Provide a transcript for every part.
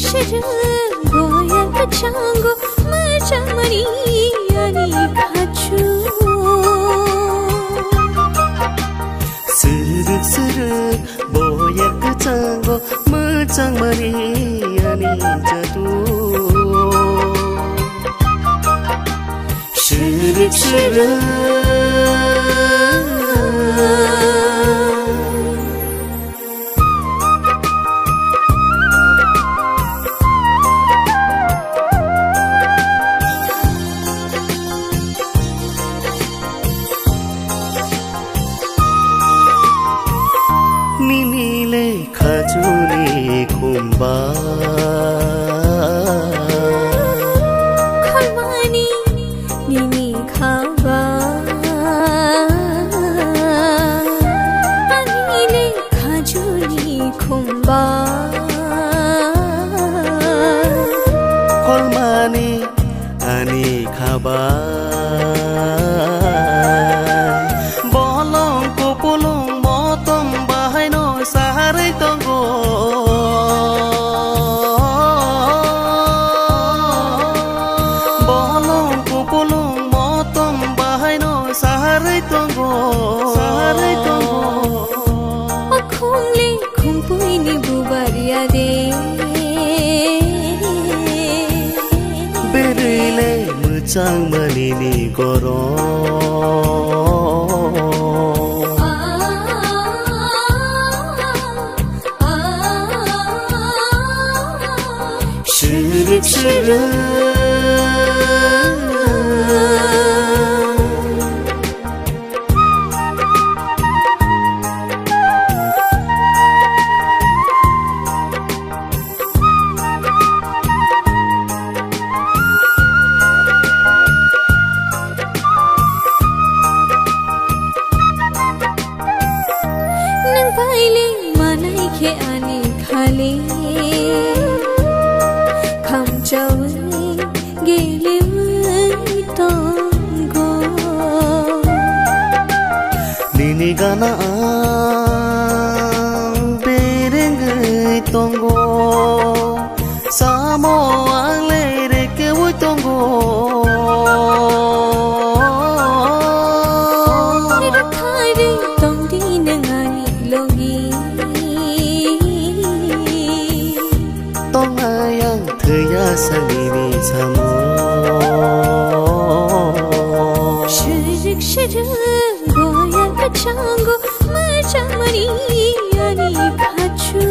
시르 고야 그창고 마장머리 아니 가추 스륵스륵 보야 그창고 마장머리 아니 자두 시륵시륵 니니레 가주니 곰바 컬마니 니니 가바 아니레 가주니 곰바 콜마니 아니 가바 베르레 무창머니니 고로 시륵시륵 के आनी खाली खामचावली गेली तंगो निनी गाना बेरेंगै तंगो सामो आंले रेके वै तंगो निरखारी तंगदी नंगानी लोगी Sangini samo Shirik shirik goya kachango machamari ani kachu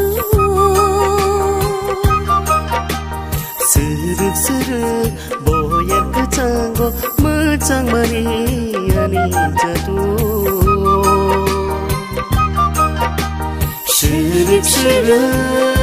Siruk siruk boya kachango machamari ani jatu Shirik shirik